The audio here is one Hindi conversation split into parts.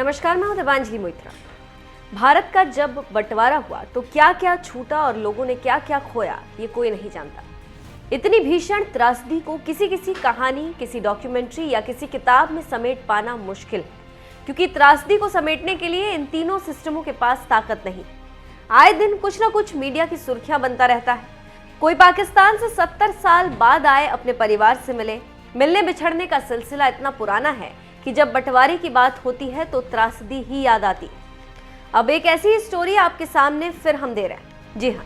नमस्कार, मैं हूं देवांजलि मोइत्रा। भारत का जब बंटवारा हुआ तो क्या क्या छूटा और लोगों ने क्या क्या खोया, ये कोई नहीं जानता। इतनी भीषण त्रासदी को किसी कहानी, किसी डॉक्यूमेंट्री या किसी किताब में समेट पाना मुश्किल है, क्योंकि त्रासदी को समेटने के लिए इन तीनों सिस्टमों के पास ताकत नहीं। आए दिन कुछ ना कुछ मीडिया की सुर्खियां बनता रहता है। कोई पाकिस्तान से 70 साल बाद आए अपने परिवार से मिलने बिछड़ने का सिलसिला इतना पुराना है कि जब बंटवारे की बात होती है तो त्रासदी ही याद आती है। अब एक ऐसी स्टोरी आपके सामने फिर हम दे रहे हैं। जी हाँ,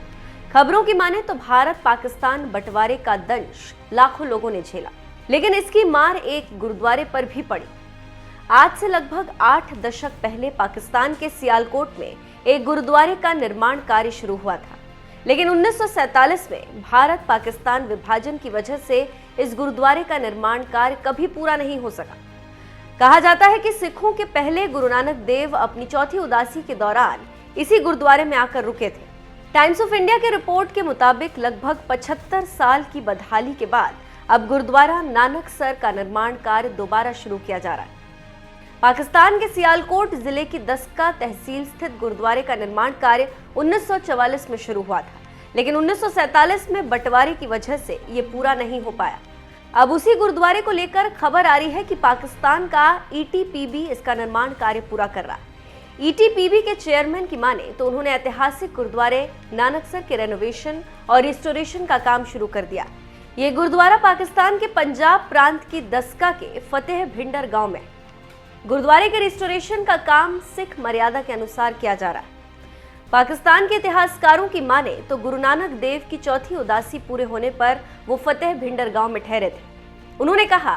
खबरों की माने तो भारत पाकिस्तान बंटवारे का दंश लाखों लोगों ने झेला, लेकिन इसकी मार एक गुरुद्वारे पर भी पड़ी। आज से लगभग 8 दशक पहले पाकिस्तान के सियालकोट में एक गुरुद्वारे का निर्माण कार्य शुरू हुआ था, लेकिन 1947 में भारत पाकिस्तान विभाजन की वजह से इस गुरुद्वारे का निर्माण कार्य कभी पूरा नहीं हो सका। कहा जाता है कि सिखों के पहले गुरु नानक देव अपनी चौथी उदासी के दौरान इसी गुरुद्वारे में आकर रुके थे। टाइम्स ऑफ इंडिया के रिपोर्ट के मुताबिक लगभग 75 साल की बदहाली के बाद अब गुरुद्वारा नानकसर का निर्माण कार्य दोबारा शुरू किया जा रहा है। पाकिस्तान के सियालकोट जिले की दस्का तहसील स्थित गुरुद्वारे का निर्माण कार्य 1944 में शुरू हुआ था, लेकिन 1947 में बंटवारे की वजह से ये पूरा नहीं हो पाया। अब उसी गुरुद्वारे को लेकर खबर आ रही है कि पाकिस्तान का ईटीपीबी इसका निर्माण कार्य पूरा कर रहा है। ईटीपीबी के चेयरमैन की माने तो उन्होंने ऐतिहासिक गुरुद्वारे नानकसर के रेनोवेशन और रिस्टोरेशन का काम शुरू कर दिया। ये गुरुद्वारा पाकिस्तान के पंजाब प्रांत की दस्का के फतेह भिंडर गांव में। गुरुद्वारे के रिस्टोरेशन का काम सिख मर्यादा के अनुसार किया जा रहा है। पाकिस्तान के इतिहासकारों की माने तो गुरु नानक देव की चौथी उदासी पूरे होने पर वो फतेह भिंडर गांव में ठहरे थे। उन्होंने कहा,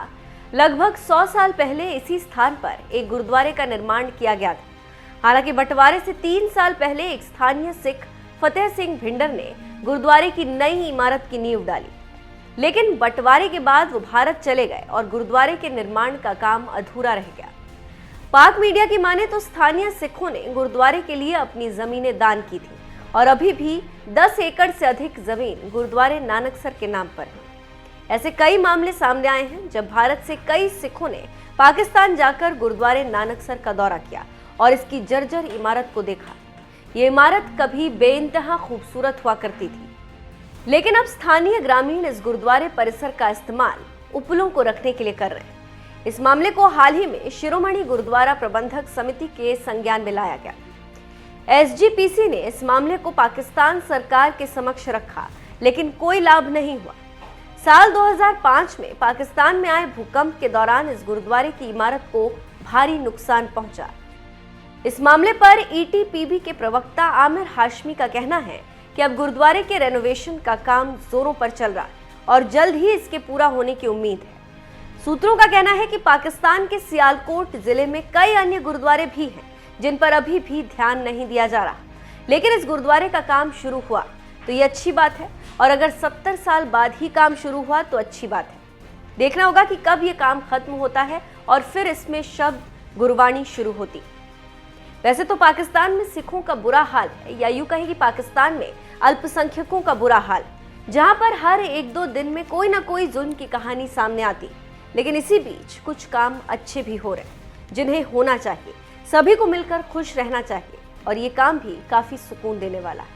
लगभग 100 साल पहले इसी स्थान पर एक गुरुद्वारे का निर्माण किया गया था। हालांकि बंटवारे से 3 साल पहले एक स्थानीय सिख फतेह सिंह भिंडर ने गुरुद्वारे की नई इमारत की नींव डाली, लेकिन बंटवारे के बाद वो भारत चले गए और गुरुद्वारे के निर्माण का काम अधूरा रह गया। पाक मीडिया की माने तो स्थानीय सिखों ने गुरुद्वारे के लिए अपनी जमीनें दान की थी और अभी भी 10 एकड़ से अधिक जमीन गुरुद्वारे नानकसर के नाम पर है। ऐसे कई मामले सामने आए हैं जब भारत से कई सिखों ने पाकिस्तान जाकर गुरुद्वारे नानकसर का दौरा किया और इसकी जर्जर इमारत को देखा। ये इमारत कभी बेइंतहा खूबसूरत हुआ करती थी, लेकिन अब स्थानीय ग्रामीण इस गुरुद्वारे परिसर का इस्तेमाल उपलों को रखने के लिए कर रहे हैं। इस मामले को हाल ही में शिरोमणि गुरुद्वारा प्रबंधक समिति के संज्ञान में लाया गया। एसजीपीसी ने इस मामले को पाकिस्तान सरकार के समक्ष रखा, लेकिन कोई लाभ नहीं हुआ। साल 2005 में पाकिस्तान में आए भूकंप के दौरान इस गुरुद्वारे की इमारत को भारी नुकसान पहुंचा। इस मामले पर ईटीपीबी के प्रवक्ता आमिर हाशमी का कहना है कि अब गुरुद्वारे के रेनोवेशन का काम जोरों पर चल रहा है और जल्द ही इसके पूरा होने की उम्मीद है। सूत्रों का कहना है कि पाकिस्तान के सियालकोट जिले में कई अन्य गुरुद्वारे भी हैं जिन पर अभी भी ध्यान नहीं दिया जा रहा, लेकिन इस गुरुद्वारे का काम शुरू हुआ तो ये अच्छी बात है, और अगर 70 साल बाद ही काम शुरू हुआ तो अच्छी बात है। देखना होगा कि कब ये काम खत्म होता है और फिर इसमें शब्द गुरुवाणी शुरू होती। वैसे तो पाकिस्तान में सिखों का बुरा हाल है, या यूं कहें कि पाकिस्तान में अल्पसंख्यकों का बुरा हाल, जहां पर हर 1-2 दिन में कोई ना कोई जुल्म की कहानी सामने आती। लेकिन इसी बीच कुछ काम अच्छे भी हो रहे हैं जिन्हें होना चाहिए। सभी को मिलकर खुश रहना चाहिए और ये काम भी काफी सुकून देने वाला है।